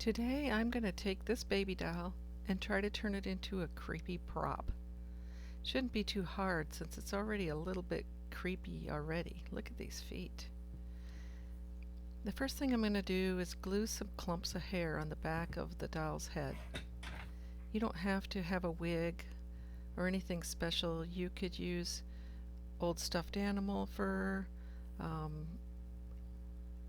Today I'm going to take this baby doll and try to turn it into a creepy prop. Shouldn't be too hard since it's already a little bit creepy already. Look at these feet. The first thing I'm going to do is glue some clumps of hair on the back of the doll's head. You don't have to have a wig or anything special. You could use old stuffed animal fur,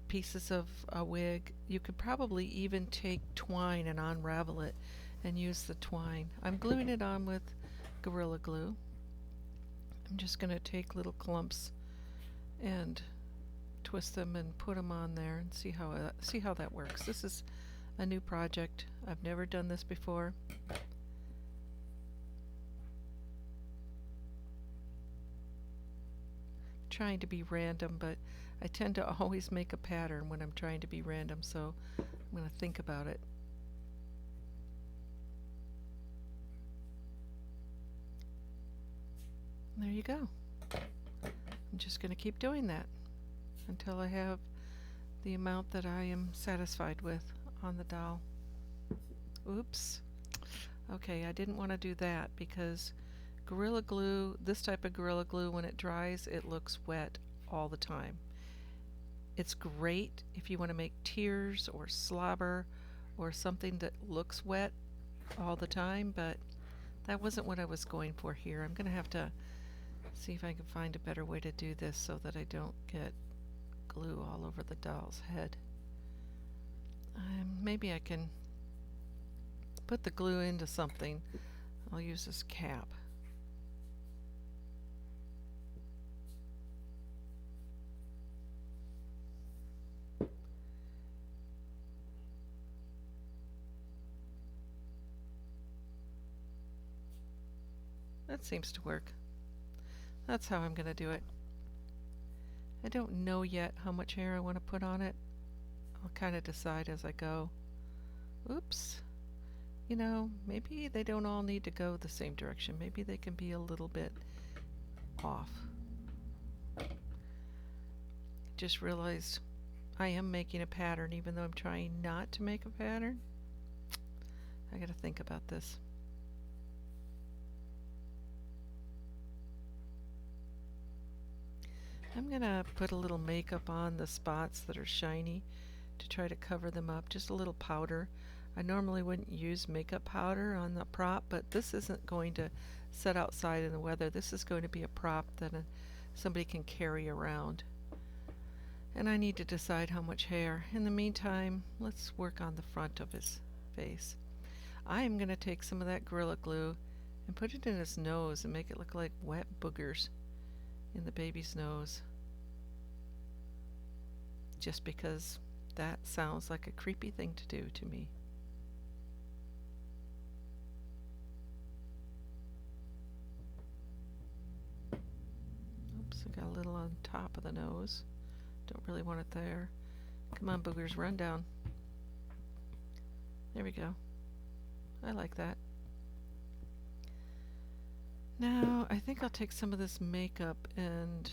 pieces of a wig. You could probably even take twine and unravel it and use the twine. I'm gluing it on with Gorilla Glue. I'm just going to take little clumps and twist them and put them on there and see how that works. This is a new project. I've never done this before. Trying to be random, but I tend to always make a pattern when I'm trying to be random, so I'm going to think about it. There you go. I'm just going to keep doing that until I have the amount that I am satisfied with on the doll. Oops. Okay, I didn't want to do that because Gorilla Glue, this type of Gorilla Glue, when it dries, it looks wet all the time. It's great if you want to make tears or slobber or something that looks wet all the time, but that wasn't what I was going for here. I'm going to have to see if I can find a better way to do this so that I don't get glue all over the doll's head. Maybe I can put the glue into something. I'll use this cap. That seems to work. That's how I'm going to do it. I don't know yet how much hair I want to put on it. I'll kind of decide as I go. Oops. You know, maybe they don't all need to go the same direction. Maybe they can be a little bit off. Just realized I am making a pattern even though I'm trying not to make a pattern. I got to think about this. I'm going to put a little makeup on the spots that are shiny to try to cover them up. Just a little powder. I normally wouldn't use makeup powder on the prop, but this isn't going to set outside in the weather. This is going to be a prop that somebody can carry around. And I need to decide how much hair. In the meantime, let's work on the front of his face. I am going to take some of that Gorilla Glue and put it in his nose and make it look like wet boogers in the baby's nose. Just because that sounds like a creepy thing to do to me. Oops, I got a little on top of the nose. Don't really want it there. Come on, boogers, run down. There we go. I like that. Now, I think I'll take some of this makeup and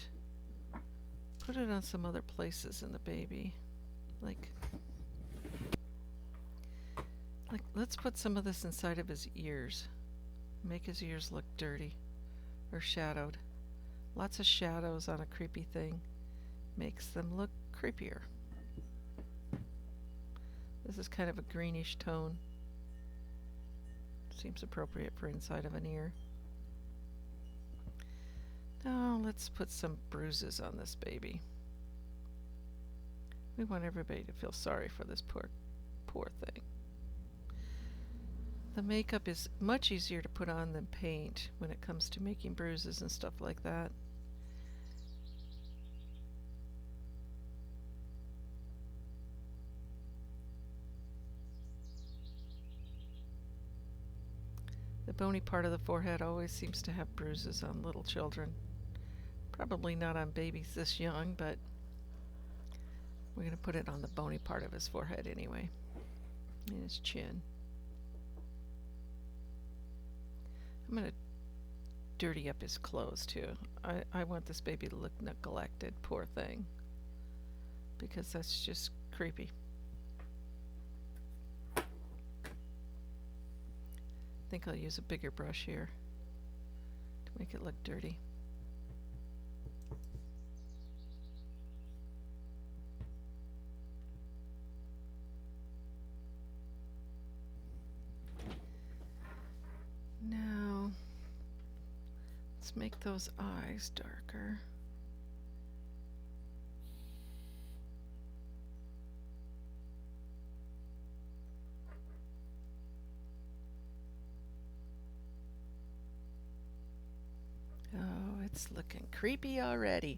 put it on some other places in the baby. Like, let's put some of this inside of his ears. Make his ears look dirty or shadowed. Lots of shadows on a creepy thing makes them look creepier. This is kind of a greenish tone. Seems appropriate for inside of an ear. Now let's put some bruises on this baby. We want everybody to feel sorry for this poor thing. The makeup is much easier to put on than paint when it comes to making bruises and stuff like that. The bony part of the forehead always seems to have bruises on little children. Probably not on babies this young, but we're going to put it on the bony part of his forehead anyway, and his chin. I'm going to dirty up his clothes too. I want this baby to look neglected, poor thing, because that's just creepy. think I'll use a bigger brush here to make it look dirty. Now, let's make those eyes darker. Oh, it's looking creepy already.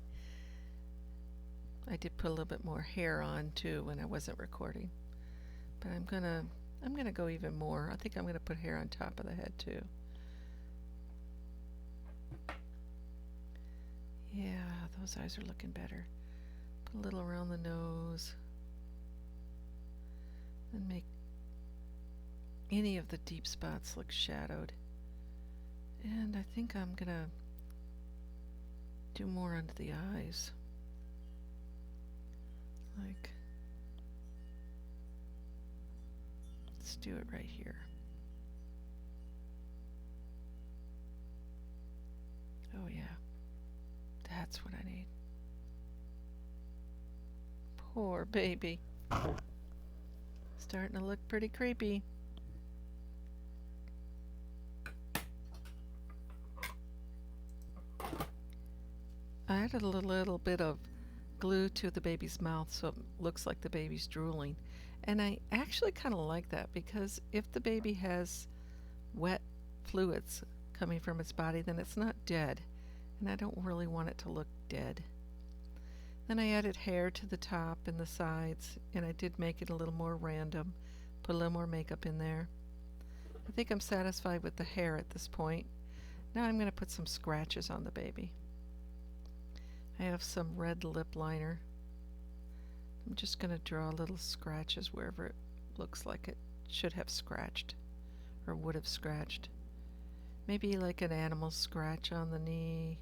I did put a little bit more hair on too when I wasn't recording, but I'm gonna go even more. I think I'm gonna put hair on top of the head too. Yeah, those eyes are looking better. Put a little around the nose, and make any of the deep spots look shadowed. And I think I'm gonna do more under the eyes. Like, let's do it right here. Oh yeah, that's what I need. Poor baby. Starting to look pretty creepy. I added a little bit of glue to the baby's mouth so it looks like the baby's drooling. And I actually kind of like that because if the baby has wet fluids coming from its body, then it's not dead. And I don't really want it to look dead. Then I added hair to the top and the sides, and I did make it a little more random. Put a little more makeup in there. I think I'm satisfied with the hair at this point. Now I'm going to put some scratches on the baby. I have some red lip liner. I'm just going to draw little scratches wherever it looks like it should have scratched or would have scratched. Maybe like an animal scratch on the knee.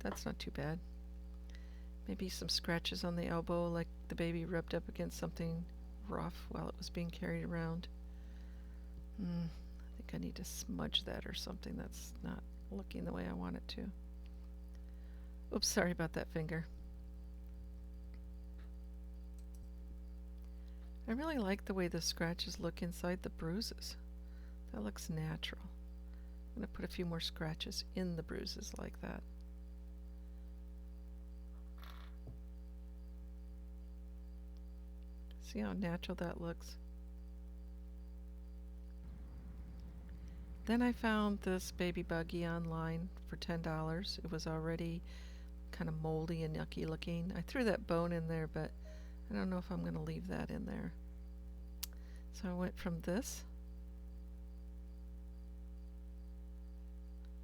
That's not too bad. Maybe some scratches on the elbow like the baby rubbed up against something rough while it was being carried around. I think I need to smudge that or something. That's not looking the way I want it to. Oops, sorry about that finger. I really like the way the scratches look inside the bruises. That looks natural. I'm going to put a few more scratches in the bruises like that. See how natural that looks? Then I found this baby buggy online for $10. It was already kind of moldy and yucky looking. I threw that bone in there, but I don't know if I'm going to leave that in there. So I went from this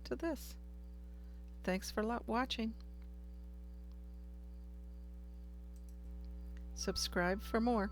to this. Thanks for watching. Subscribe for more.